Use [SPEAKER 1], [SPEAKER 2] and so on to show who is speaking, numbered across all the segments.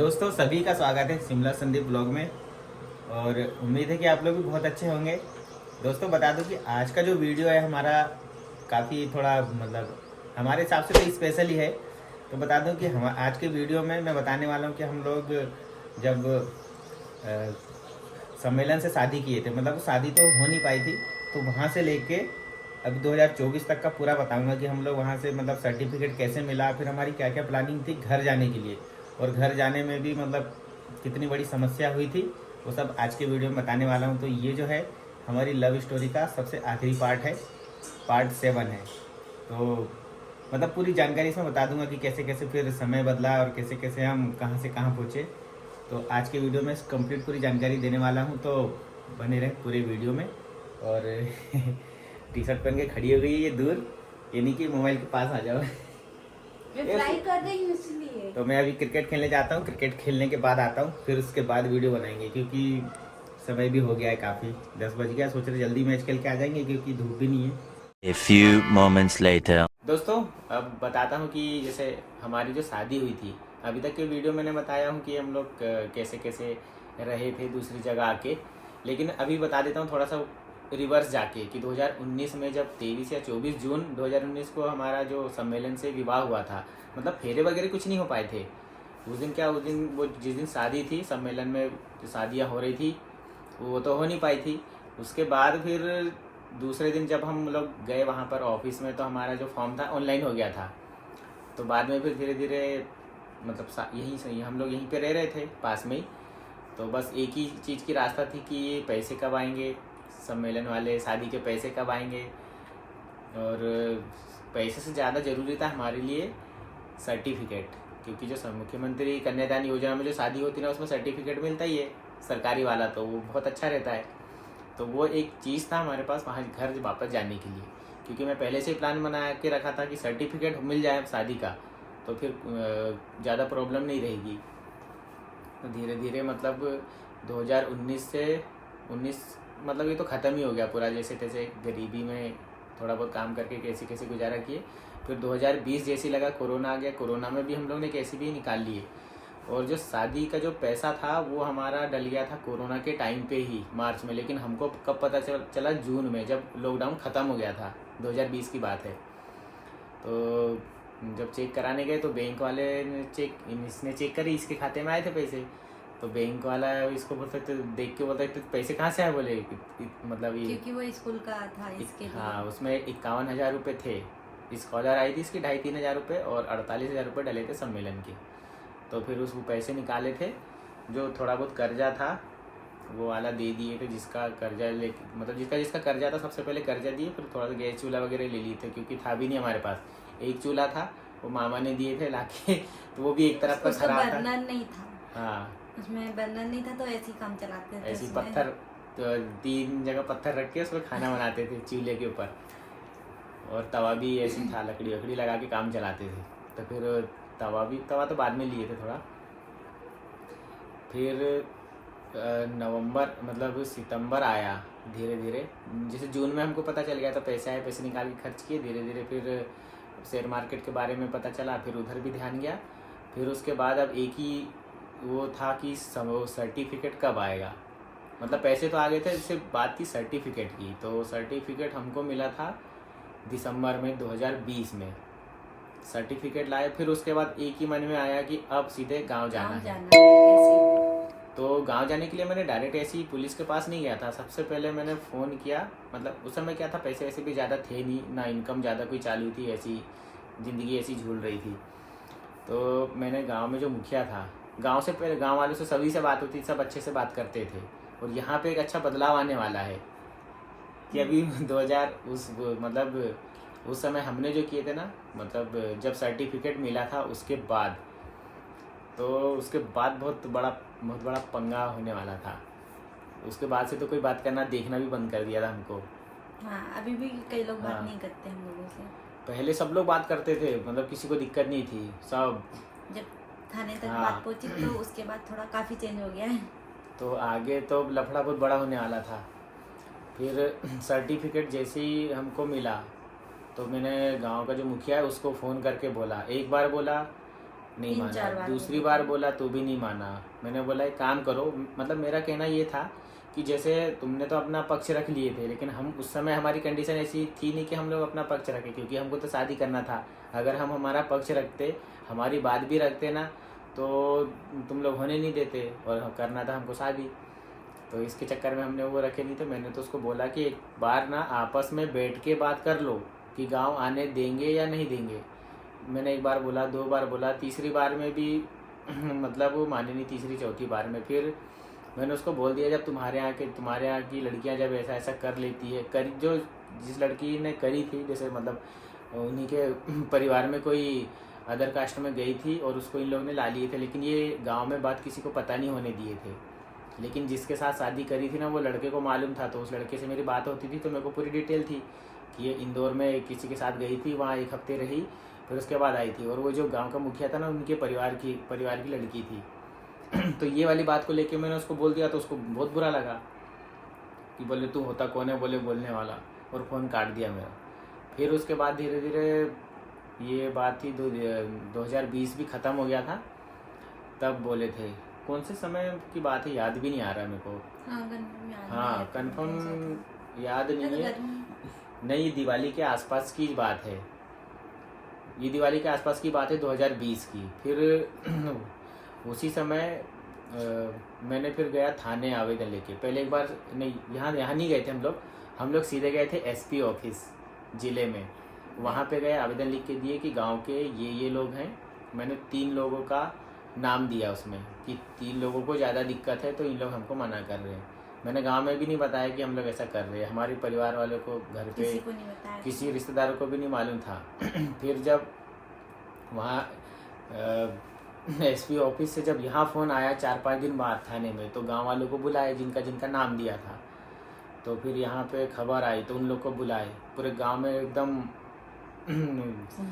[SPEAKER 1] दोस्तों सभी का स्वागत है शिमला संदीप ब्लॉग में। और उम्मीद है कि आप लोग भी बहुत अच्छे होंगे। दोस्तों बता दूं कि आज का जो वीडियो है हमारा काफ़ी थोड़ा मतलब हमारे हिसाब से तो स्पेशल ही है। तो बता दूं कि हम आज के वीडियो में मैं बताने वाला हूं कि हम लोग जब सम्मेलन से शादी किए थे, मतलब शादी तो हो नहीं पाई थी, तो वहाँ से लेके अभी 2024 तक का पूरा बताऊंगा कि हम लोग वहाँ से मतलब सर्टिफिकेट कैसे मिला, फिर हमारी क्या क्या प्लानिंग थी घर जाने के लिए, और घर जाने में भी मतलब कितनी बड़ी समस्या हुई थी, वो सब आज के वीडियो में बताने वाला हूँ। तो ये जो है हमारी लव स्टोरी का सबसे आखिरी पार्ट है, पार्ट 7 है। तो मतलब पूरी जानकारी इसमें बता दूंगा कि कैसे कैसे फिर समय बदला और कैसे कैसे हम कहाँ से कहाँ पहुँचे। तो आज के वीडियो में कंप्लीट पूरी जानकारी देने वाला हूँ, तो बने रहे पूरे वीडियो में। और टी शर्ट पहन के खड़ी हो गई है ये दूर, यानी कि मोबाइल के पास आ जाओ।
[SPEAKER 2] मैं फ्राई कर रही हूँ इसलिए।
[SPEAKER 1] तो मैं अभी क्रिकेट खेलने जाता हूँ, क्रिकेट खेलने के बाद आता हूँ, फिर उसके बाद वीडियो बनाएंगे क्योंकि समय भी हो गया है काफ़ी, 10 बज गया। सोच रहे जल्दी मैच खेल के आ जाएंगे क्योंकि धूप भी नहीं है।
[SPEAKER 3] A few moments later.
[SPEAKER 1] दोस्तों अब बताता हूँ कि जैसे हमारी जो शादी हुई थी, अभी तक के वीडियो मैंने बताया हूँ कि हम लोग कैसे कैसे रहे थे दूसरी जगह आके, लेकिन अभी बता देता हूँ थोड़ा सा रिवर्स जाके कि 2019 में जब 23 या 24 जून 2019 को हमारा जो सम्मेलन से विवाह हुआ था, मतलब फेरे वगैरह कुछ नहीं हो पाए थे उस दिन। क्या उस दिन वो जिस दिन शादी थी, सम्मेलन में जो शादियाँ हो रही थी वो तो हो नहीं पाई थी। उसके बाद फिर दूसरे दिन जब हम लोग गए वहाँ पर ऑफिस में, तो हमारा जो फॉर्म था ऑनलाइन हो गया था। तो बाद में फिर धीरे धीरे मतलब यहीं से हम लोग यहीं पे रह रहे थे पास में ही। तो बस एक ही चीज़ की रास्ता थी कि ये पैसे कब आएंगे, सम्मेलन वाले शादी के पैसे कब आएंगे। और पैसे से ज़्यादा ज़रूरी था हमारे लिए सर्टिफिकेट, क्योंकि जो मुख्यमंत्री कन्यादान योजना में जो शादी होती है ना, उसमें सर्टिफिकेट मिलता ही है सरकारी वाला, तो वो बहुत अच्छा रहता है। तो वो एक चीज़ था हमारे पास वहाँ घर वापस जाने के लिए, क्योंकि मैं पहले से प्लान बना के रखा था कि सर्टिफिकेट मिल जाए शादी का तो फिर ज़्यादा प्रॉब्लम नहीं रहेगी। तो धीरे धीरे मतलब 2019 से 19 मतलब ये तो ख़त्म ही हो गया पूरा, जैसे तैसे गरीबी में थोड़ा बहुत काम करके कैसे कैसे गुजारा किए। फिर 2020 जैसी लगा कोरोना आ गया, कोरोना में भी हम लोग ने कैसे भी निकाल लिए। और जो शादी का जो पैसा था वो हमारा डल गया था कोरोना के टाइम पे ही, मार्च में। लेकिन हमको कब पता चला जून में, जब लॉकडाउन ख़त्म हो गया था, 2020 की बात है। तो जब चेक कराने गए तो बैंक वाले ने इसने चेक करी, इसके खाते में आए थे पैसे। तो बैंक वाला इसको बोलते थे, देख के बोलता है पैसे कहाँ से आए, बोले मतलब ये
[SPEAKER 2] क्योंकि वो स्कूल का था इसके लिए।
[SPEAKER 1] हाँ, उसमें 51,000 रुपये थे। स्कॉलर आई थी इसकी 2,500-3,000 रुपये, और 48,000 रुपये डले थे सम्मेलन के। तो फिर उस पैसे निकाले थे, जो थोड़ा बहुत कर्जा था वो वाला दे दिए थे, जिसका कर्जा ले मतलब जिसका कर्जा था सबसे पहले कर्जा दिए, फिर थोड़ा सा गैस चूल्हा वगैरह ले लिए थे, क्योंकि था भी नहीं हमारे पास। एक चूल्हा था, वो मामा ने दिए थे लाके, तो वो भी एक तरफ का खराब था।
[SPEAKER 2] बर्नर नहीं था।
[SPEAKER 1] हाँ,
[SPEAKER 2] उसमें बर्नर नहीं था, तो ऐसे ही काम चलाते थे।
[SPEAKER 1] ऐसी पत्थर, तो 3 जगह पत्थर रख के उसमें खाना बनाते थे चूल्हे के ऊपर, और तवा भी ऐसी था, लकड़ी वकड़ी लगा के काम चलाते थे। तो फिर तवा तो बाद में लिए थे थोड़ा। फिर नवंबर मतलब सितंबर आया धीरे धीरे, जैसे जून में हमको पता चल गया था पैसे आए, पैसे निकाल के खर्च किए धीरे धीरे। फिर शेयर मार्केट के बारे में पता चला, फिर उधर भी ध्यान गया। फिर उसके बाद अब एक ही वो था कि सर्टिफिकेट कब आएगा, मतलब पैसे तो आ गए थे, सिर्फ बात थी सर्टिफिकेट की। तो सर्टिफिकेट हमको मिला था दिसंबर में 2020 में सर्टिफिकेट लाए। फिर उसके बाद एक ही मन में आया कि अब सीधे गांव जाना है। तो गांव जाने के लिए मैंने डायरेक्ट ऐसे ही पुलिस के पास नहीं गया था। सबसे पहले मैंने फ़ोन किया, मतलब उस समय क्या था, पैसे वैसे भी ज़्यादा थे नहीं, ना इनकम ज़्यादा कोई चालू थी, ऐसी ज़िंदगी ऐसी झूल रही थी। तो मैंने गांव में जो मुखिया था, गांव से पहले गांव वालों से सभी से बात होती, सब अच्छे से बात करते थे। और यहाँ पे एक अच्छा बदलाव आने वाला है कि अभी 2000 मतलब उस समय हमने जो किए थे ना, मतलब जब सर्टिफिकेट मिला था उसके बाद, तो उसके बाद बहुत बड़ा पंगा होने वाला था। उसके बाद से तो कोई बात करना देखना भी बंद कर दिया था हमको।
[SPEAKER 2] हाँ, अभी भी कई लोग बात
[SPEAKER 1] हाँ,
[SPEAKER 2] नहीं करते हम लोगों से।
[SPEAKER 1] पहले सब लोग बात करते थे, मतलब किसी को दिक्कत नहीं थी सब।
[SPEAKER 2] जब थाने तक
[SPEAKER 1] हाँ,
[SPEAKER 2] बात पहुंची तो उसके बाद थोड़ा काफ़ी चेंज हो गया है।
[SPEAKER 1] तो आगे तो लफड़ा बहुत बड़ा होने वाला था। फिर सर्टिफिकेट जैसे ही हमको मिला, तो मैंने गांव का जो मुखिया है उसको फ़ोन करके बोला, एक बार बोला नहीं
[SPEAKER 2] 3-4
[SPEAKER 1] माना,
[SPEAKER 2] बार
[SPEAKER 1] दूसरी
[SPEAKER 2] बोले।
[SPEAKER 1] बार बोला तो भी नहीं माना। मैंने बोला एक काम करो, मतलब मेरा कहना ये था कि जैसे तुमने तो अपना पक्ष रख लिए थे, लेकिन हम उस समय हमारी कंडीशन ऐसी थी नहीं कि हम लोग अपना पक्ष रखें, क्योंकि हमको तो शादी करना था। अगर हम हमारा पक्ष रखते, हमारी बात भी रखते ना, तो तुम लोग होने नहीं देते, और करना था हमको शादी। तो इसके चक्कर में हमने वो रखे नहीं थे। मैंने तो उसको बोला कि एक बार ना आपस में बैठ के बात कर लो कि गांव आने देंगे या नहीं देंगे। मैंने एक बार बोला, 2 बार बोला, तीसरी बार में भी मतलब वो माने नहीं। तीसरी चौथी बार में फिर मैंने उसको बोल दिया, जब तुम्हारे यहाँ की लड़कियां जब ऐसा ऐसा कर लेती है, करी जो जिस लड़की ने करी थी, जैसे मतलब उन्हीं के परिवार में कोई अदर कास्ट में गई थी और उसको इन लोगों ने ला लिए थे, लेकिन ये गांव में बात किसी को पता नहीं होने दिए थे। लेकिन जिसके साथ शादी करी थी ना, वो लड़के को मालूम था, तो उस लड़के से मेरी बात होती थी, तो मेरे को पूरी डिटेल थी कि ये इंदौर में किसी के साथ गई थी, वहाँ 1 हफ्ते रही, फिर उसके बाद आई थी। और वो जो गांव का मुखिया था ना, उनके परिवार की लड़की थी। तो ये वाली बात को लेके मैंने उसको बोल दिया, तो उसको बहुत बुरा लगा कि बोले तू होता कौन है, बोले बोलने वाला, और फ़ोन काट दिया मेरा। फिर उसके बाद धीरे धीरे ये बात थी 2020 भी ख़त्म हो गया था, तब बोले थे। कौन से समय की बात है याद भी नहीं आ रहा मेरे को। हाँ कंफर्म याद नहीं है। नहीं, ये दिवाली के आसपास की बात है, ये दिवाली के आसपास की बात है 2020 की। फिर उसी समय मैंने फिर गया थाने आवेदन लेके। पहले एक बार नहीं, यहाँ नहीं गए थे हम लोग सीधे गए थे एसपी ऑफिस ज़िले में। वहाँ पे गए, आवेदन लिख के दिए कि गांव के ये लोग हैं। मैंने 3 लोगों का नाम दिया उसमें कि 3 लोगों को ज़्यादा दिक्कत है, तो इन लोग हमको मना कर रहे हैं। मैंने गांव में भी नहीं बताया कि हम लोग ऐसा कर रहे हैं, हमारे परिवार वालों को, घर पे किसी रिश्तेदारों को भी नहीं मालूम था। फिर जब वहाँ एसपी ऑफिस से जब यहाँ फ़ोन आया 4-5 दिन बाद थाने में, तो गांव वालों को बुलाए जिनका नाम दिया था। तो फिर यहाँ पे खबर आई, तो उन लोग को बुलाए। पूरे गांव में एकदम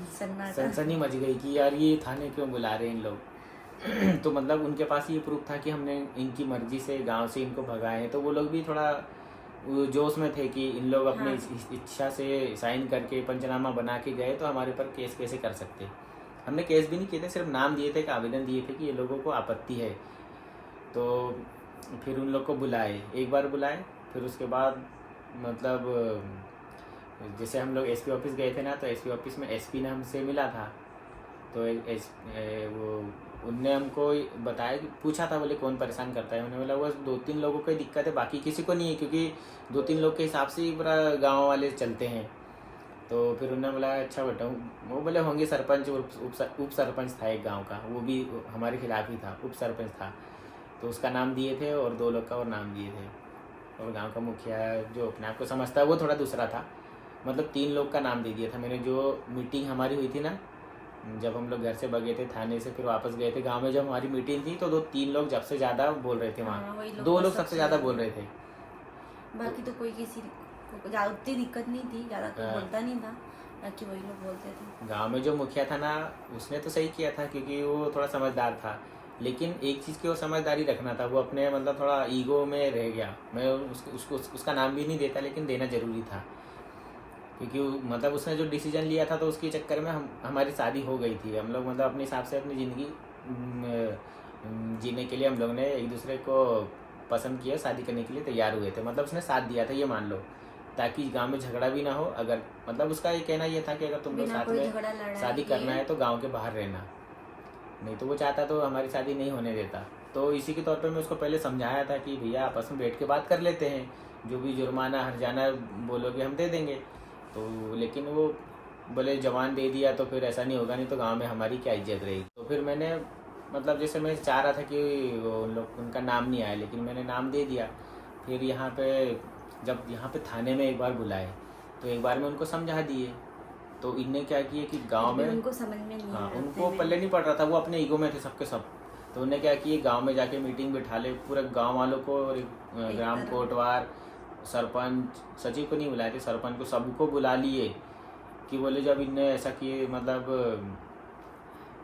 [SPEAKER 1] सनसनी मच गई कि यार ये थाने क्यों बुला रहे हैं इन लोग। तो मतलब उनके पास ये प्रूफ था कि हमने इनकी मर्जी से गांव से इनको भगाए हैं। तो वो लोग भी थोड़ा जोश में थे कि इन लोग अपनी इच्छा से साइन करके पंचनामा बना के गए, तो हमारे ऊपर केस कैसे कर सकते। हमने केस भी नहीं किए थे, सिर्फ नाम दिए थे, एक आवेदन दिए थे कि ये लोगों को आपत्ति है। तो फिर उन लोग को बुलाए, एक बार बुलाए। फिर उसके बाद मतलब जैसे हम लोग एसपी ऑफिस गए थे ना, तो एसपी ऑफिस में एसपी ने हमसे मिला था। तो वो उनने हमको बताया कि पूछा था, बोले कौन परेशान करता है। उन्होंने बोला बस 2-3 लोगों को ही दिक्कत है, बाकी किसी को नहीं है, क्योंकि 2-3 लोग के हिसाब से ही पूरा गाँव वाले चलते हैं। तो फिर उन्होंने बोला अच्छा बेटा, वो बोले होंगे सरपंच, उप सरपंच था एक गांव का, वो भी हमारे खिलाफ ही था, उप सरपंच था। तो उसका नाम दिए थे और 2 लोग का और नाम दिए थे। और गांव का मुखिया जो अपने आप को समझता है वो थोड़ा दूसरा था। मतलब 3 लोग का नाम दे दिया था मैंने। जो मीटिंग हमारी हुई थी ना, जब हम लोग घर से भगे थे थाने से, फिर वापस गए थे गांव में, जब हमारी मीटिंग थी, तो 2-3 लोग सबसे ज़्यादा बोल रहे थे वहाँ। 2 लोग सबसे ज़्यादा बोल रहे थे,
[SPEAKER 2] बाकी तो कोई किसी को ज़्यादा उतनी दिक्कत नहीं थी, ज़्यादा कोई बोलता नहीं था, बाकी वही लोग बोलते थे।
[SPEAKER 1] गांव में जो मुखिया था ना, उसने तो सही किया था, क्योंकि वो थोड़ा समझदार था। लेकिन एक चीज़ की वो समझदारी रखना था, वो अपने मतलब थोड़ा ईगो में रह गया। मैं उसका नाम भी नहीं देता, लेकिन देना ज़रूरी था, क्योंकि मतलब उसने जो डिसीजन लिया था, तो उसके चक्कर में हमारी शादी हो गई थी। हम लोग मतलब अपने हिसाब से अपनी ज़िंदगी जीने के लिए हम लोग ने एक दूसरे को पसंद किया, शादी करने के लिए तैयार हुए थे। मतलब उसने साथ दिया था, ये मान लो, ताकि गांव में झगड़ा भी ना हो। अगर मतलब उसका ये कहना ये था कि अगर तुम लोग साथ में शादी करना है तो गांव के बाहर रहना, नहीं तो वो चाहता तो हमारी शादी नहीं होने देता। तो इसी के तौर पे मैं उसको पहले समझाया था कि भैया आपस में बैठ के बात कर लेते हैं, जो भी जुर्माना हर्जाना बोलोगे हम दे देंगे। तो लेकिन वो बोले जवान दे दिया तो फिर ऐसा नहीं होगा, नहीं तो गाँव में हमारी क्या इज्जत रहेगी। तो फिर मैंने मतलब जैसे मैं चाह रहा था कि वो उनका नाम नहीं आया, लेकिन मैंने नाम दे दिया। फिर यहाँ पे जब यहाँ पे थाने में एक बार बुलाए, तो एक बार में उनको समझा दिए। तो इनने क्या किए कि गांव में
[SPEAKER 2] उनको समझ में नहीं,
[SPEAKER 1] हाँ उनको पल्ले नहीं पड़ रहा था, वो अपने ईगो में थे सबके सब। तो उन्हें क्या किए, गांव में जाके मीटिंग बिठा ले पूरे गांव वालों को, और ग्राम कोटवार, सरपंच, सचिव को नहीं बुलाए थे, सरपंच को, सबको बुला लिए कि बोले जब इनने ऐसा किए, मतलब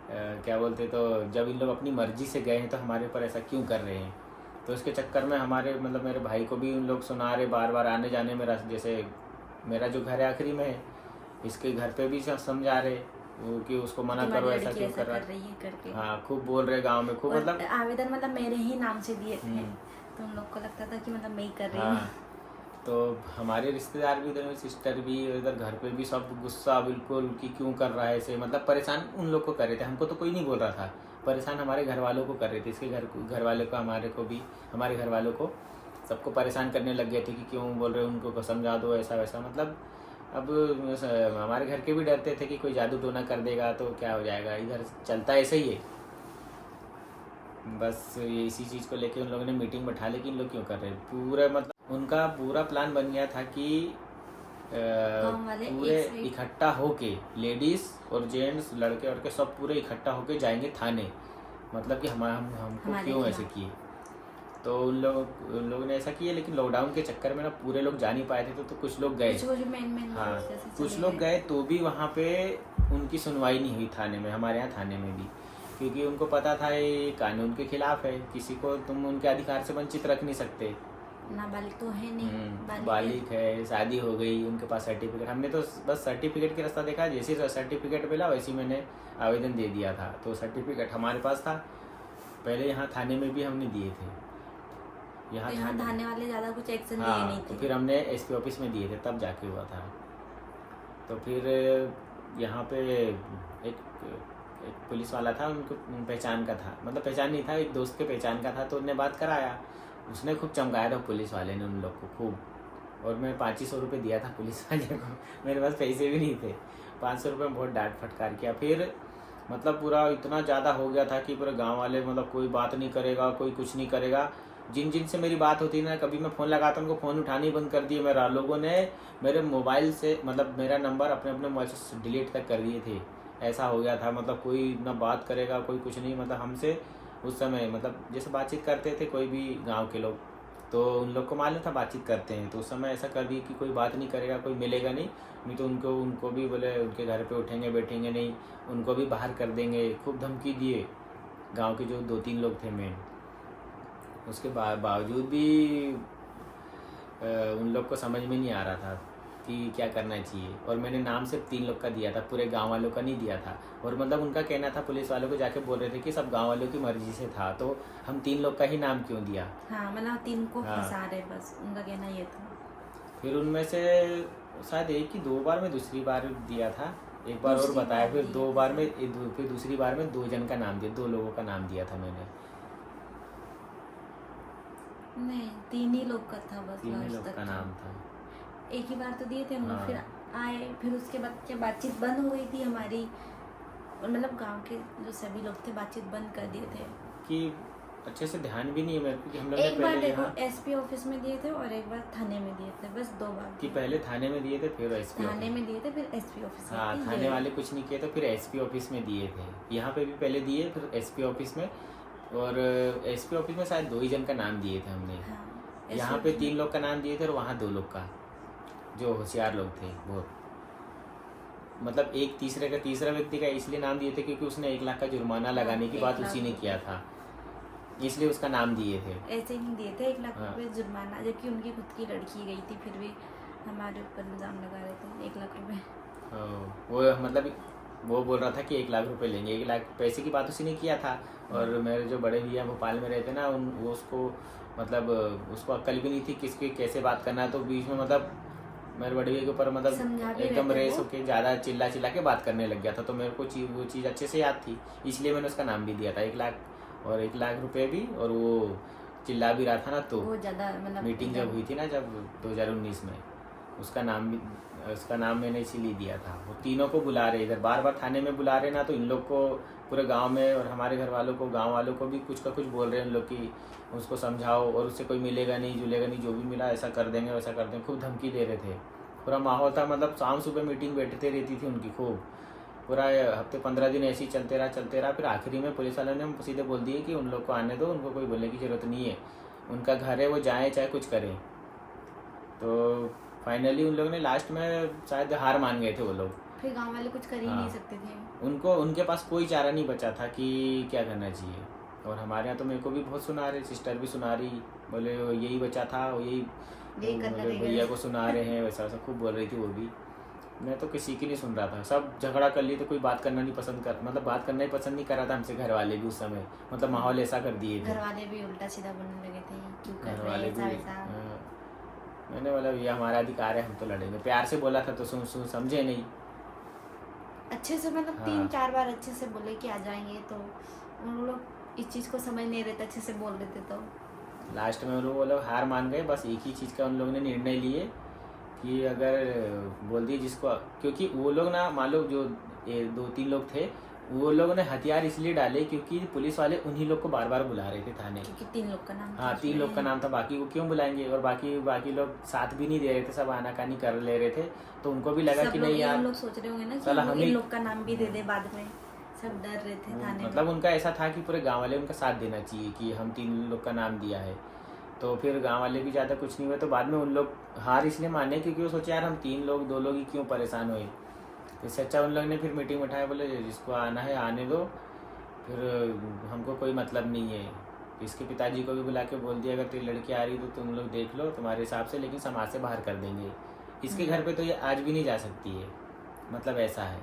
[SPEAKER 1] क्या बोलते, तो जब इन लोग अपनी मर्जी से गए हैं तो हमारे ऊपर ऐसा क्यों कर रहे हैं। तो इसके चक्कर में हमारे मतलब मेरे भाई को भी उन लोग सुना रहे बार बार आने जाने में। जैसे मेरा जो घर है आखिरी में है, इसके घर पे भी समझा रहे वो कि उसको मना
[SPEAKER 2] कि
[SPEAKER 1] करो,
[SPEAKER 2] हमारी
[SPEAKER 1] ऐसा
[SPEAKER 2] लड़की
[SPEAKER 1] क्यों
[SPEAKER 2] ऐसा
[SPEAKER 1] कर रहा
[SPEAKER 2] कर रही है करके।
[SPEAKER 1] हाँ, खूब बोल रहे गांव में खूब,
[SPEAKER 2] और
[SPEAKER 1] मतलब
[SPEAKER 2] आवेदन मतलब मेरे ही नाम से दिए थे, तो उन लोग को लगता था कि मतलब मैं ही कर रही हूँ।
[SPEAKER 1] हाँ। तो हमारे रिश्तेदार भी इधर, सिस्टर भी इधर, घर पे भी सब गुस्सा बिल्कुल कि क्यों कर रहा है ऐसे, मतलब परेशान उन लोग को कर रहे थे, हमको तो कोई नहीं बोल रहा था, परेशान हमारे घर वालों को कर रहे थे, इसके घर वाले को, हमारे को भी, हमारे घर वालों को सबको परेशान करने लग गए थे कि क्यों बोल रहे हो, उनको समझा दो ऐसा वैसा, मतलब अब हमारे घर के भी डरते थे कि कोई जादू टोना कर देगा तो क्या हो जाएगा, इधर चलता ऐसे ही है। बस ये इसी चीज़ को लेके उन लोगों ने मीटिंग बैठा ली कि इन लोग क्यों कर रहे हैं, पूरा मतलब उनका पूरा प्लान बन गया था कि
[SPEAKER 2] गाँव वाले
[SPEAKER 1] पूरे
[SPEAKER 2] एक साइड
[SPEAKER 1] इकट्ठा होके, लेडीज और जेंट्स, लड़के के सब पूरे इकट्ठा होके जाएंगे थाने, मतलब कि हमको
[SPEAKER 2] हमारे
[SPEAKER 1] क्यों
[SPEAKER 2] खिलाफ।
[SPEAKER 1] ऐसे किए। तो उन लोगों ने ऐसा किया, लेकिन लॉकडाउन के चक्कर में ना पूरे लोग जा नहीं पाए थे, तो कुछ लोग गए।
[SPEAKER 2] कुछ जो मेन
[SPEAKER 1] हाँ,
[SPEAKER 2] जैसे
[SPEAKER 1] कुछ
[SPEAKER 2] चले
[SPEAKER 1] लोग गए तो भी वहाँ पे उनकी सुनवाई नहीं हुई थाने में, हमारे यहाँ थाने में भी, क्योंकि उनको पता था ये कानून के खिलाफ है, किसी को तुम उनके अधिकार से वंचित रख नहीं सकते।
[SPEAKER 2] नाबालिग तो है नहीं,
[SPEAKER 1] बालिग है, शादी हो गई, उनके पास सर्टिफिकेट, हमने तो बस सर्टिफिकेट की रास्ता देखा, जैसे सर्टिफिकेट मिला वैसे ही मैंने आवेदन दे दिया था, तो सर्टिफिकेट हमारे पास था। पहले यहाँ थाने में भी हमने दिए थे,
[SPEAKER 2] यहाँ थाने वाले ज़्यादा कुछ एक्शन लिए
[SPEAKER 1] हाँ,
[SPEAKER 2] नहीं
[SPEAKER 1] तो
[SPEAKER 2] थे।
[SPEAKER 1] फिर हमने एसपी ऑफिस में दिए थे, तब जाके हुआ था। तो फिर यहाँ पे एक पुलिस वाला था, उनको पहचान का था, मतलब पहचान नहीं था, एक दोस्त के पहचान का था, तो उन्होंने बात कराया, उसने खूब चमकाया था पुलिस वाले ने उन लोग को खूब, और मैं 500 रुपये दिया था पुलिस वाले को, मेरे पास पैसे भी नहीं थे, 500 रुपये में बहुत डांट फटकार किया। फिर मतलब पूरा इतना ज़्यादा हो गया था कि पूरे गांव वाले, मतलब कोई बात नहीं करेगा, कोई कुछ नहीं करेगा, जिन से मेरी बात होती ना, कभी मैं फ़ोन लगाता उनको फ़ोन उठाने बंद कर दिए, मेरा लोगों ने मेरे मोबाइल से, मतलब मेरा नंबर अपने मोबाइल से डिलीट तक कर दिए थे, ऐसा हो गया था। मतलब कोई ना बात करेगा, कोई कुछ नहीं, मतलब हमसे उस समय, मतलब जैसे बातचीत करते थे कोई भी गांव के लोग, तो उन लोग को मालूम था बातचीत करते हैं, तो उस समय ऐसा कर दिए कि कोई बात नहीं करेगा, कोई मिलेगा नहीं तो उनको भी बोले उनके घर पे उठेंगे बैठेंगे नहीं, उनको भी बाहर कर देंगे, खूब धमकी दिए गांव के जो 2-3 लोग थे मेन। उसके बावजूद भी उन लोग को समझ में नहीं आ रहा था कि क्या करना चाहिए, और मैंने नाम सिर्फ 3 लोग का दिया था, पूरे गांव वालों का नहीं दिया था। और मतलब उनका कहना था, पुलिस वालों को जाके बोल रहे थे कि सब गांव वालों की मर्जी से था, तो हम 3 लोग का ही नाम क्यों दिया।
[SPEAKER 2] हाँ, मतलब 3 को
[SPEAKER 1] हाँ।
[SPEAKER 2] फंसा रहे, बस उनका कहना ये था।
[SPEAKER 1] फिर उनमें से शायद एक ही 2 बार में, दूसरी बार दिया था, एक बार और बताया, फिर 2 बार में, फिर दूसरी बार में 2 जन का नाम दिया, 2 लोगों का नाम दिया था मैंने।
[SPEAKER 2] नहीं, 3 ही लोग का था बस,
[SPEAKER 1] 3 ही
[SPEAKER 2] लास्ट
[SPEAKER 1] लोग
[SPEAKER 2] तक
[SPEAKER 1] का नाम था।
[SPEAKER 2] एक ही बार तो दिए थे हम लोग।
[SPEAKER 1] हाँ।
[SPEAKER 2] फिर आए, फिर उसके बाद क्या बातचीत बंद हो गई थी हमारी, और मतलब गांव के जो सभी लोग थे बातचीत बंद कर दिए थे
[SPEAKER 1] कि अच्छे से ध्यान भी नहीं है मेरे को कि हम लोग ने
[SPEAKER 2] एक बार
[SPEAKER 1] पहले
[SPEAKER 2] देखो
[SPEAKER 1] यहाँ
[SPEAKER 2] एसपी ऑफिस में दिए थे और एक बार थाने में दिए थे, बस 2 बार
[SPEAKER 1] कि पहले थाने में दिए थे, फिर एसपी
[SPEAKER 2] थाने में दिए थे, फिर एसपी ऑफिस में
[SPEAKER 1] हाँ,
[SPEAKER 2] दिए।
[SPEAKER 1] थाने वाले कुछ नहीं किए, तो फिर एसपी ऑफिस में दिए थे। यहाँ पे भी पहले दिए, फिर एसपी ऑफिस में, और एसपी ऑफिस में शायद 2 ही जन का नाम दिए थे हमने।
[SPEAKER 2] हाँ,
[SPEAKER 1] यहाँ पे 3 लोग का नाम दिए थे, और वहाँ 2 लोग का, जो होशियार लोग थे बहुत, मतलब एक तीसरा व्यक्ति का इसलिए नाम दिए थे क्योंकि उसने 1 लाख का जुर्माना लगाने की बात उसी ने किया था, इसलिए उसका नाम दिए थे।
[SPEAKER 2] ऐसे ही नहीं दिए थे 1 लाख
[SPEAKER 1] हाँ।
[SPEAKER 2] रुपए जुर्माना, जबकि उनकी खुद की लड़की गई थी, फिर भी हमारे ऊपर इल्जाम लगा रहे थे 1 लाख रुपए।
[SPEAKER 1] वो मतलब वो बोल रहा था कि 1 लाख रुपए लेंगे, 1 लाख पैसे की बात उसी ने किया था। और मेरे जो बड़े भैया भोपाल में रहते ना, वो उसको मतलब उसको अक्ल भी नहीं थी किसके कैसे बात करना है, तो बीच में मतलब मेरे बड़े भैया के ऊपर
[SPEAKER 2] समझा
[SPEAKER 1] मतलब
[SPEAKER 2] भी
[SPEAKER 1] एकदम
[SPEAKER 2] रहे थे
[SPEAKER 1] रेस
[SPEAKER 2] वो।
[SPEAKER 1] होके ज़्यादा चिल्ला के बात करने लग गया था, तो मेरे को वो चीज़ अच्छे से याद थी, इसलिए मैंने उसका नाम भी दिया था 1 लाख, और 1 लाख रुपए भी, और वो चिल्ला भी रहा था ना, तो
[SPEAKER 2] वो ज़्यादा मतलब
[SPEAKER 1] मीटिंग जब हुई थी ना, जब 2019 में, उसका नाम मैंने इसीलिए दिया था। वो तीनों को बुला रहे, इधर बार बार थाने में बुला रहे ना, तो इन लोग को पूरे गांव में, और हमारे घर वालों को, गांव वालों को भी कुछ का कुछ बोल रहे हैं उन लोग की, उसको समझाओ, और उससे कोई मिलेगा नहीं जुलेगा नहीं, जो भी मिला ऐसा कर देंगे वैसा कर देंगे, खूब धमकी दे रहे थे। पूरा माहौल था, मतलब शाम सुबह मीटिंग बैठते रहती थी उनकी खूब, पूरा हफ्ते 15 दिन ऐसे ही चलते रहा। फिर आखिरी में पुलिस वालों ने सीधे बोल दिए कि उन लोग को आने दो, उनको कोई बोलने की ज़रूरत नहीं है, उनका घर है, वो जाएँ चाहे कुछ करें। तो फाइनली उन लोगों ने लास्ट में शायद हार मान गए थे वो लोग,
[SPEAKER 2] फिर गांव वाले कुछ कर ही
[SPEAKER 1] हाँ।
[SPEAKER 2] नहीं सकते थे।
[SPEAKER 1] उनके पास कोई चारा नहीं बचा था कि क्या करना चाहिए। और हमारे यहाँ तो मेरे को भी बहुत सुना रहे, सिस्टर भी सुना रही, बोले यही बचा था, यही
[SPEAKER 2] करना
[SPEAKER 1] बोले भैया को सुना रहे हैं, वैसा वैसा खूब बोल रही थी वो भी। मैं तो किसी की नहीं सुन रहा था, सब झगड़ा कर लिए, तो कोई बात करना नहीं पसंद कर, मतलब बात करना ही पसंद नहीं कर रहा था हमसे, घर वाले भी उस समय, मतलब माहौल ऐसा कर दिए थे।
[SPEAKER 2] घर वाले भी उल्टा सीधा बोलने लगे थे, क्यों कर
[SPEAKER 1] घर
[SPEAKER 2] रहे
[SPEAKER 1] वाले
[SPEAKER 2] हैं
[SPEAKER 1] भी
[SPEAKER 2] ऐसा वैसा।
[SPEAKER 1] हाँ। मैंने बोला ये हमारा अधिकार है, हम तो लड़ेंगे। प्यार से बोला था तो सुन सुन समझे नहीं।
[SPEAKER 2] अच्छे से मतलब
[SPEAKER 1] हाँ।
[SPEAKER 2] 3-4 बार अच्छे से बोले कि आ जाएंगे, तो उन लोग इस चीज़ को समझ नहीं रहे थे, अच्छे से बोल रहे थे। तो
[SPEAKER 1] लास्ट में वो लोग हार मान गए। बस एक ही चीज़ का उन लोगों ने निर्णय लिए कि अगर बोल दिए जिसको, क्योंकि वो लोग ना मान लो जो 2-3 लोग थे, वो लोगों ने हथियार इसलिए डाले क्योंकि पुलिस वाले उन्हीं लोग को बार बार बुला रहे थे थाने।
[SPEAKER 2] क्योंकि 3 लोग का नाम
[SPEAKER 1] हाँ,
[SPEAKER 2] था
[SPEAKER 1] 3 लोग का नाम था, बाकी को क्यों बुलाएंगे। और बाकी लोग साथ भी नहीं दे रहे थे, सब आनाकानी कर ले रहे थे। तो उनको भी लगा
[SPEAKER 2] सब
[SPEAKER 1] कि
[SPEAKER 2] लोग
[SPEAKER 1] नहीं
[SPEAKER 2] ये
[SPEAKER 1] यार,
[SPEAKER 2] लोग सोच रहे होंगे ना
[SPEAKER 1] साला
[SPEAKER 2] कि
[SPEAKER 1] हम
[SPEAKER 2] इन
[SPEAKER 1] ही-
[SPEAKER 2] लोग का नाम भी दे दे बाद में। सब डर रहे थे थाने में।
[SPEAKER 1] मतलब उनका ऐसा था कि पूरे गांव वाले उनका साथ देना चाहिए कि हम 3 लोग का नाम दिया है। तो फिर गांव वाले भी ज़्यादा कुछ नहीं हुए। तो बाद में उन लोग हार इसलिए माने क्योंकि वो सोचे यार हम 3 लोग 2 लोग ही क्यों परेशान हुए। इससे अच्छा उन लोग ने फिर मीटिंग बिठाया, बोले जिसको आना है आने दो, फिर हमको कोई मतलब नहीं है। इसके पिताजी को भी बुला के बोल दिया अगर तेरी लड़की आ रही तो तुम लोग देख लो तुम्हारे हिसाब से, लेकिन समाज से बाहर कर देंगे। इसके घर पे तो ये आज भी नहीं जा सकती है, मतलब ऐसा है।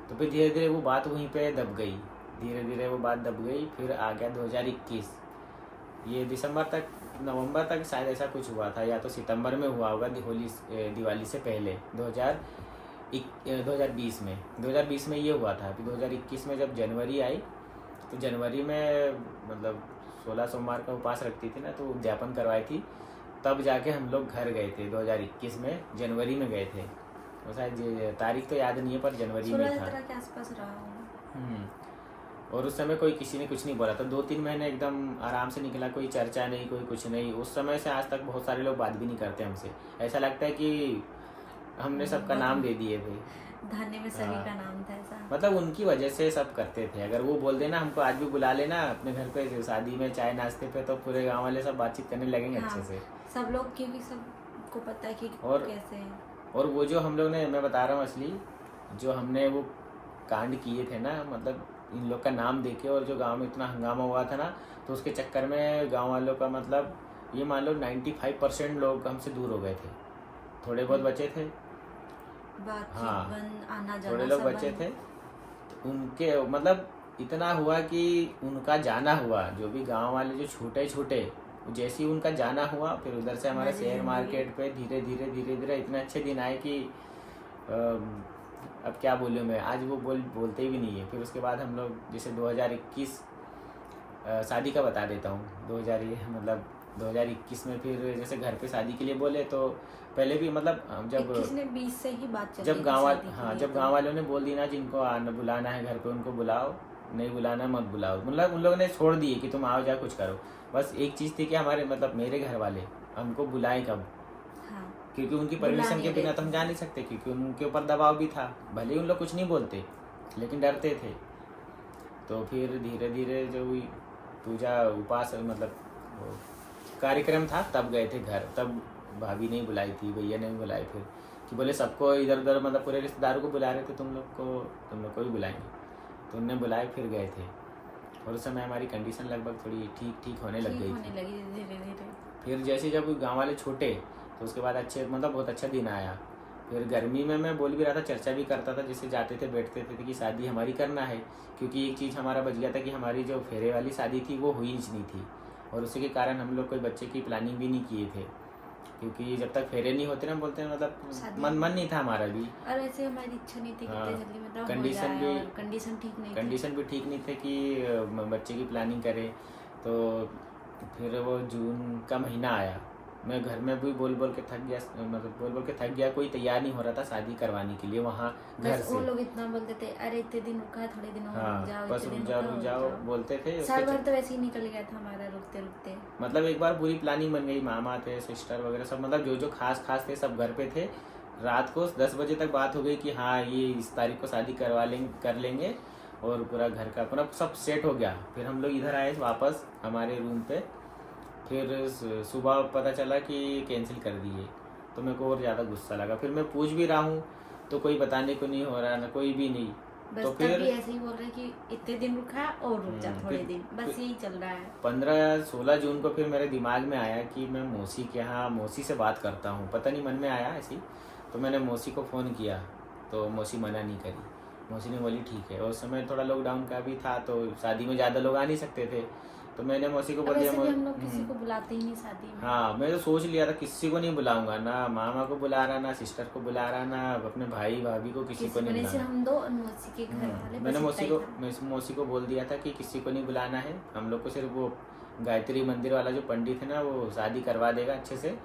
[SPEAKER 1] तो फिर धीरे धीरे वो बात वहीं पे दब गई, धीरे धीरे वो बात दब गई। फिर आ गया 2021, ये दिसंबर तक नवंबर तक शायद ऐसा कुछ हुआ था, या तो सितंबर में हुआ होगा दिवाली से पहले 2020 में ये हुआ था। फिर 2021 में जब जनवरी आई, तो जनवरी में मतलब 16 सोमवार का उपास रखती थी ना, तो उद्यापन करवाई थी, तब जाके हम लोग घर गए थे 2021 में, जनवरी में गए थे। वो शायद तारीख तो याद नहीं है पर जनवरी में था।
[SPEAKER 2] 16-17 के आसपास रहा हूँ।
[SPEAKER 1] और उस समय कोई किसी ने कुछ नहीं बोला था, 2-3 महीने एकदम आराम से निकला, कोई चर्चा नहीं, कोई कुछ नहीं। उस समय से आज तक बहुत सारे लोग बात भी नहीं करते हमसे, ऐसा लगता है कि हमने सबका नाम दे दिए थे।
[SPEAKER 2] धाने में सभी का नाम था ऐसा।
[SPEAKER 1] मतलब उनकी वजह से सब करते थे। अगर वो बोल देना हमको आज भी बुला लेना अपने घर पे शादी में चाय नाश्ते पे, तो पूरे गांव वाले सब बातचीत करने लगेंगे
[SPEAKER 2] हाँ,
[SPEAKER 1] अच्छे से।
[SPEAKER 2] सब लोग, क्योंकि सबको पता है कि
[SPEAKER 1] और-
[SPEAKER 2] कैसे है।
[SPEAKER 1] और वो जो हम लोग ने, मैं बता रहा हूँ असली, जो हमने वो कांड किए थे ना, मतलब इन लोग का नाम देके, और जो गांव में इतना हंगामा हुआ था ना, तो उसके चक्कर में गांव वालों का मतलब ये मान लो 95% लोग हमसे दूर हो गए थे। थोड़े बहुत बचे थे,
[SPEAKER 2] बातचीत
[SPEAKER 1] हाँ,
[SPEAKER 2] बंद, आना जाना
[SPEAKER 1] थोड़े लोग
[SPEAKER 2] सब
[SPEAKER 1] बचे
[SPEAKER 2] बंद।
[SPEAKER 1] थे। तो उनके मतलब इतना हुआ कि उनका जाना हुआ, जो भी गांव वाले जो छोटे जैसे ही उनका जाना हुआ, फिर उधर से हमारे
[SPEAKER 2] हमारी
[SPEAKER 1] शेयर
[SPEAKER 2] जिंदगी-
[SPEAKER 1] मार्केट पे धीरे धीरे इतने अच्छे दिन आए कि अब क्या बोलूँ मैं, आज वो बोलते भी नहीं है। फिर उसके बाद हम लोग जैसे 2021 शादी का बता देता हूँ, 2021 में फिर जैसे घर पे शादी के लिए बोले, तो पहले भी मतलब जब
[SPEAKER 2] 21 ने 20 से ही बात चली
[SPEAKER 1] जब
[SPEAKER 2] थी
[SPEAKER 1] गाँव
[SPEAKER 2] शादी के
[SPEAKER 1] हाँ
[SPEAKER 2] लिए
[SPEAKER 1] जब
[SPEAKER 2] तो।
[SPEAKER 1] गाँव वालों ने बोल दी ना जिनको आना बुलाना है घर पे उनको बुलाओ, नहीं बुलाना मत बुलाओ, मतलब उन लोगों ने छोड़ दिए कि तुम आओ जा कुछ करो। बस एक चीज़ थी कि हमारे मतलब मेरे घर वाले हमको बुलाएं कब,
[SPEAKER 2] हाँ,
[SPEAKER 1] क्योंकि उनकी
[SPEAKER 2] बुला
[SPEAKER 1] परमिशन
[SPEAKER 2] नहीं
[SPEAKER 1] के बिना
[SPEAKER 2] रहे
[SPEAKER 1] तो हम
[SPEAKER 2] थे।
[SPEAKER 1] जा नहीं सकते, क्योंकि उनके ऊपर दबाव भी था। भले ही उन लोग कुछ नहीं बोलते लेकिन डरते थे। तो फिर धीरे धीरे जो हुई पूजा उपास मतलब वो कार्यक्रम था, तब गए थे घर। तब भाभी नहीं बुलाई थी, भैया नहीं बुलाई, फिर कि बोले सबको इधर उधर मतलब पूरे रिश्तेदारों को बुला रहे थे, तुम लोग को भी बुलाएंगे। तो उनने बुलाए, फिर गए थे। और उस समय हमारी कंडीशन लगभग थोड़ी ठीक होने लग
[SPEAKER 2] ठीक
[SPEAKER 1] गई
[SPEAKER 2] होने
[SPEAKER 1] थी।
[SPEAKER 2] लगी धीरे धीरे।
[SPEAKER 1] फिर जैसे जब गांव वाले छूटे, तो उसके बाद अच्छे मतलब बहुत अच्छा दिन आया। फिर गर्मी में मैं बोल भी रहा था, चर्चा भी करता था, जैसे जाते थे बैठते थे कि शादी हमारी करना है, क्योंकि एक चीज़ हमारा बच गया था कि हमारी जो फेरे वाली शादी थी वो हुई नहीं थी, और उसी के कारण हम लोग कोई बच्चे की प्लानिंग भी नहीं किए थे, क्योंकि जब तक फेरे नहीं होते ना, बोलते हैं मतलब
[SPEAKER 2] शादी
[SPEAKER 1] मन नहीं था हमारा भी।
[SPEAKER 2] और ऐसे हमारी इच्छा नहीं थी कि
[SPEAKER 1] हाँ,
[SPEAKER 2] इतनी जल्दी मतलब हो
[SPEAKER 1] कंडीशन
[SPEAKER 2] जाए,
[SPEAKER 1] भी-
[SPEAKER 2] और कंडीशन ठीक नहीं थी।
[SPEAKER 1] कंडीशन भी ठीक नहीं थे कि बच्चे की प्लानिंग करें। तो फिर वो जून का महीना आया, मैं घर में भी बोल के थक गया, मतलब बोल के थक गया। कोई तैयार नहीं हो रहा था शादी करवाने के लिए वहाँ घर
[SPEAKER 2] बस वो
[SPEAKER 1] से।
[SPEAKER 2] लोग इतना बोलते थे, अरे इतने दिन रुका है, थोड़े दिन और
[SPEAKER 1] हाँ,
[SPEAKER 2] रुक जाओ,
[SPEAKER 1] बस
[SPEAKER 2] इतने
[SPEAKER 1] रुक
[SPEAKER 2] दिन
[SPEAKER 1] जाओ
[SPEAKER 2] रुका,
[SPEAKER 1] बोलते थे।
[SPEAKER 2] साल
[SPEAKER 1] उसके
[SPEAKER 2] भर तो वैसे ही निकल गया था हमारा रुकते रुकते।
[SPEAKER 1] मतलब एक बार पूरी प्लानिंग बन गई, मामा थे, सिस्टर वगैरह सब, मतलब जो खास थे सब घर पे थे। रात को 10 बजे तक बात हो गई कि हाँ ये इस तारीख को शादी कर लेंगे, और पूरा घर का पूरा सब सेट हो गया। फिर हम लोग इधर आए वापस हमारे रूम पे, फिर सुबह पता चला कि कैंसिल कर दिए, तो मेरे को और ज़्यादा गुस्सा लगा। फिर मैं पूछ भी रहा हूँ तो कोई बताने को नहीं हो रहा, ना कोई भी नहीं।
[SPEAKER 2] बस
[SPEAKER 1] तो
[SPEAKER 2] तब
[SPEAKER 1] फिर
[SPEAKER 2] भी ऐसे ही बोल रहे कि इतने दिन रुका और रुक जा थोड़े
[SPEAKER 1] फिर-
[SPEAKER 2] दिन, बस यही चल रहा है।
[SPEAKER 1] 15-16 जून को फिर मेरे दिमाग में आया कि मैं मौसी के यहाँ मौसी से बात करता हूँ, पता नहीं मन में आया ऐसी। तो मैंने मौसी को फ़ोन किया तो मौसी मना नहीं करी, मौसी ने बोली ठीक है। और उस समय थोड़ा लॉकडाउन का भी था तो शादी में ज़्यादा लोग आ नहीं सकते थे, तो मैंने मौसी को बोल दिया।
[SPEAKER 2] हम लोग किसी को बुलाते ही नहीं शादी में।
[SPEAKER 1] हाँ, मैं तो सोच लिया था किसी को नहीं बुलाऊंगा, ना मामा को बुला रहा, ना सिस्टर को बुला रहा, ना अपने भाई भाभी को, किसी को नहीं बुलाना।
[SPEAKER 2] हम दो और मौसी के घर वाले,
[SPEAKER 1] मैंने मौसी को बोल दिया था कि किसी को नहीं बुलाना है, हम लोग को सिर्फ वो गायत्री मंदिर वाला जो पंडित है ना वो शादी करवा देगा अच्छे से,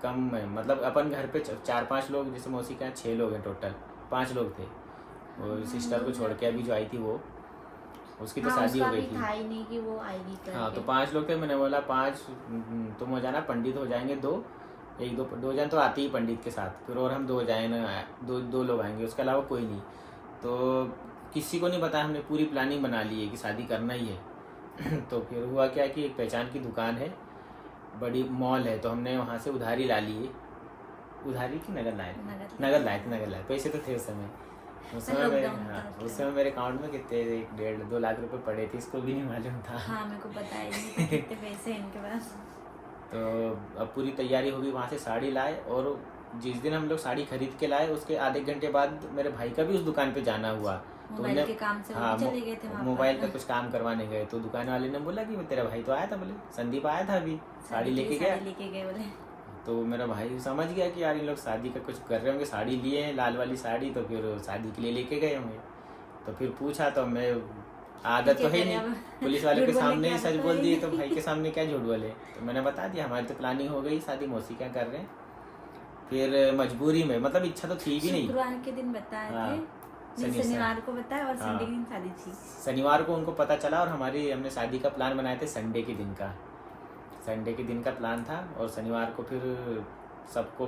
[SPEAKER 1] कम में, मतलब अपन घर पे 4-5 लोग, जैसे मौसी के यहाँ 6 लोग हैं टोटल, 5 लोग थे, वो सिस्टर को छोड़ के अभी जो आई थी वो, उसकी तो शादी हो गई थी।
[SPEAKER 2] था ही नहीं कि वो आएगी करके।
[SPEAKER 1] हाँ, तो 5 लोग थे। मैंने बोला 5 तुम हो जाना, पंडित हो जाएंगे 2, 1-2 जन तो आते ही पंडित के साथ, फिर और हम 2 हो जाए ना, 2 लोग आएंगे, उसके अलावा कोई नहीं। तो किसी को नहीं पता, हमने पूरी प्लानिंग बना ली है कि शादी करना ही है। तो फिर हुआ क्या कि एक पहचान की दुकान है, बड़ी मॉल है, तो हमने वहाँ से उधारी ला लिए। उधारी की नगद लाए थे? नगद लाए, पैसे तो थे उस समय। उस समय मेरे अकाउंट में कितने 1-1.5-2 लाख रुपए पड़े थे, इसको भी नहीं मालूम था।
[SPEAKER 2] हाँ, मेरे को पता है नहीं कितने पैसे इनके पास।
[SPEAKER 1] तो अब पूरी तैयारी होगी, वहाँ से साड़ी लाए, और जिस दिन हम लोग साड़ी खरीद के लाए उसके आधे घंटे बाद मेरे भाई का भी उस दुकान पे जाना हुआ, तो
[SPEAKER 2] मोबाइल के काम से वो चले गए थे वहाँ पर।
[SPEAKER 1] मोबाइल का कुछ काम करवाने गए, तो दुकान वाले ने बोला कि तेरा भाई तो आया था, बोले संदीप आया था अभी, साड़ी लेके गए बोले। तो मेरा भाई समझ गया कि यार इन लोग शादी का कुछ कर रहे होंगे, साड़ी लिए हैं, लाल वाली साड़ी, तो फिर शादी के लिए लेके गए होंगे। तो फिर पूछा, तो मैं, आदत तो है नहीं, पुलिस वाले के सामने ही सच बोल दिए, तो भाई के सामने क्या झूठ बोले। तो मैंने बता दिया हमारी तो प्लानिंग हो गई, शादी मौसी क्या कर रहे हैं। फिर मजबूरी में, मतलब इच्छा तो थी भी नहीं।
[SPEAKER 2] शुक्रवार के दिन बताए थे, शनिवार को बताया, और संडे के दिन शादी थी।
[SPEAKER 1] शनिवार को उनको पता चला, और हमने शादी का प्लान बनाए थे संडे के दिन का प्लान था, और शनिवार को फिर सबको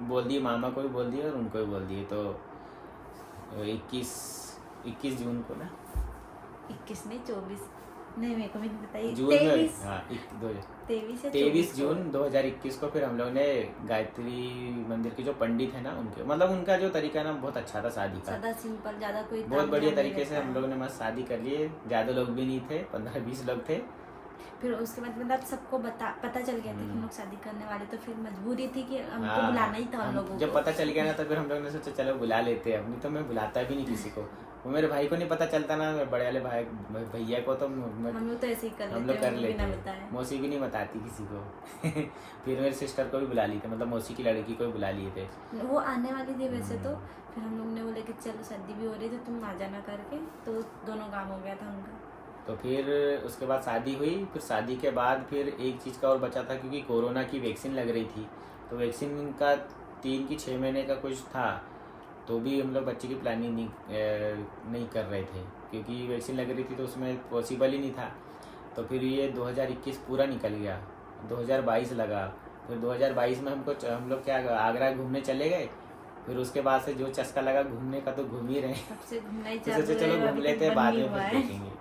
[SPEAKER 1] बोल दिए, मामा को भी बोल दिए और उनको भी बोल दिए। तो 21 जून को ना,
[SPEAKER 2] 21 नहीं 24 नहीं, मेरे को भी नहीं बताइए,
[SPEAKER 1] जून में,
[SPEAKER 2] 23
[SPEAKER 1] जून 2021 को फिर हम लोग ने गायत्री मंदिर के जो पंडित है ना उनके, मतलब उनका जो तरीका ना बहुत अच्छा था शादी का,
[SPEAKER 2] सादा सिंपल, ज्यादा कोई
[SPEAKER 1] बहुत बढ़िया तरीके से हम लोगों ने मस्त शादी कर लिए। ज्यादा लोग भी नहीं थे, 15-20 लोग थे।
[SPEAKER 2] फिर उसके बाद मतलब सबको पता चल गया था कि हम लोग शादी करने वाले, तो फिर मजबूरी थी कि हमको बुलाना ही था हम लोगों को।
[SPEAKER 1] जब पता चल गया ना, तो फिर हम लोगों ने सोचा चलो बुला लेते हैं, अपनी तो मैं बुलाता भी नहीं किसी को, वो मेरे भाई को नहीं पता चलता ना, बड़े वाले भाई भैया को तो
[SPEAKER 2] हम लोग तो ऐसे ही
[SPEAKER 1] हम लोग कर लेते, मौसी भी नहीं बताती किसी को। फिर मेरे सिस्टर को भी बुला ली थे, मतलब मौसी की लड़की को भी बुला लिए थे,
[SPEAKER 2] वो आने वाली थी वैसे तो। फिर हम लोग ने बोले कि चलो शादी भी हो रही, तो तुम आ जाना करके, तो दोनों काम हो गया था उनका।
[SPEAKER 1] तो फिर उसके बाद शादी हुई। फिर शादी के बाद फिर एक चीज़ का और बचा था, क्योंकि कोरोना की वैक्सीन लग रही थी, तो वैक्सीन का 3 की 6 महीने का कुछ था, तो भी हम लोग बच्चे की प्लानिंग नहीं कर रहे थे, क्योंकि वैक्सीन लग रही थी तो उसमें पॉसिबल ही नहीं था। तो फिर ये 2021 पूरा निकल गया, 2022 लगा। फिर 2022 में हम लोग क्या आगरा घूमने चले गए। फिर उसके बाद से जो चस्का लगा घूमने का, तो घूम ही रहे, चलो घूम लेते हैं, बाद में देखेंगे।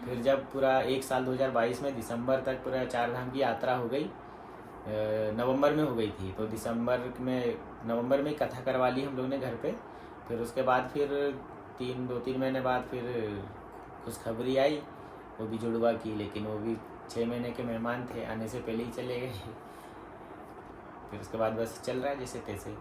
[SPEAKER 1] फिर जब पूरा 1 साल 2022 में दिसंबर तक पूरा 4 धाम की यात्रा हो गई, नवंबर में हो गई थी, तो नवंबर में कथा करवा ली हम लोग ने घर पे। फिर उसके बाद फिर 2-3 महीने बाद फिर खुशखबरी आई, वो भी जुड़वा की, लेकिन वो भी 6 महीने के मेहमान थे, आने से पहले ही चले गए। फिर उसके बाद बस चल रहा है जैसे तैसे,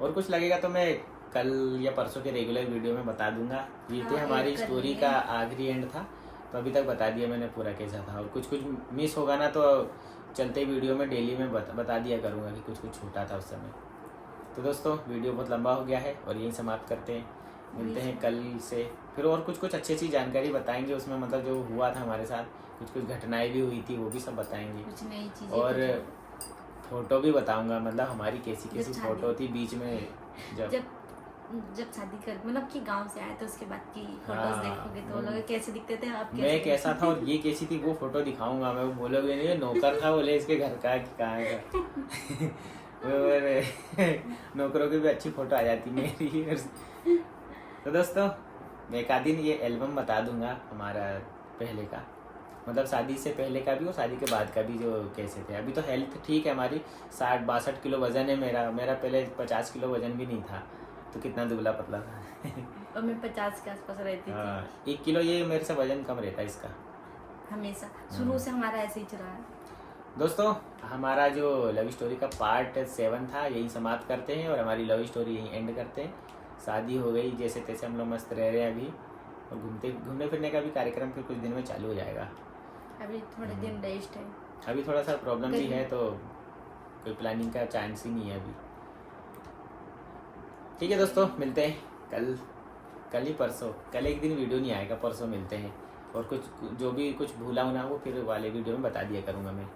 [SPEAKER 1] और कुछ लगेगा तो मैं कल या परसों के रेगुलर वीडियो में बता दूंगा। ये थे हमारी स्टोरी का आखिरी एंड था, तो अभी तक बता दिया मैंने पूरा कैसा था, और कुछ मिस होगा ना तो चलते वीडियो में डेली में बता दिया करूँगा कि कुछ छूटा था उस समय। तो दोस्तों वीडियो बहुत लंबा हो गया है और यहीं समाप्त करते हैं, मिलते हैं कल से फिर, और कुछ अच्छी जानकारी बताएंगे उसमें, मतलब जो हुआ था हमारे साथ, कुछ घटनाएं भी हुई थी वो भी सब बताएंगे,
[SPEAKER 2] कुछ नई चीजें,
[SPEAKER 1] और फोटो भी बताऊंगा, मतलब हमारी कैसी फोटो थी बीच में
[SPEAKER 2] जब शादी कर, मतलब कि गांव से आए तो उसके बाद की फोटोज देखोगे तो लोग कैसे दिखते थे, आप
[SPEAKER 1] मैं कैसा था और ये कैसी थी, वो फोटो दिखाऊंगा मैं, वो बोलोगे नहीं नौकर था, बोले इसके घर का कि कहाँ का। नौकरों की भी अच्छी फोटो आ जाती मेरी। तो दोस्तों मैं एक आध दिन ये एल्बम बता दूंगा हमारा पहले का, मतलब शादी से पहले का भी और शादी के बाद का भी, जो कैसे थे। अभी तो हेल्थ ठीक है हमारी, 60-62 किलो वजन है मेरा पहले 50 किलो वजन भी नहीं था, तो कितना दुबला पतला था।
[SPEAKER 2] और मैं 50 के आसपास रहती थी।
[SPEAKER 1] 1 किलो ये मेरे से वजन कम रहता है इसका,
[SPEAKER 2] हमेशा शुरू से हमारा ऐसे ही रहा है।
[SPEAKER 1] दोस्तों हमारा जो लव स्टोरी का पार्ट 7 था यही समाप्त करते हैं और हमारी लव स्टोरी यहीं एंड करते हैं। शादी हो गई, जैसे तैसे हम लोग मस्त रह रहे हैं अभी, और घूमने फिरने का भी कार्यक्रम फिर कुछ दिन में चालू हो जाएगा।
[SPEAKER 2] अभी थोड़े दिन रेस्ट है।
[SPEAKER 1] अभी थोड़ा सा प्रॉब्लम भी है तो कोई प्लानिंग का चांस ही नहीं है अभी। ठीक है दोस्तों, मिलते हैं कल ही परसों। कल एक दिन वीडियो नहीं आएगा, परसों मिलते हैं। और कुछ जो भी कुछ भूला होना वो फिर वाले वीडियो में बता दिया करूँगा मैं।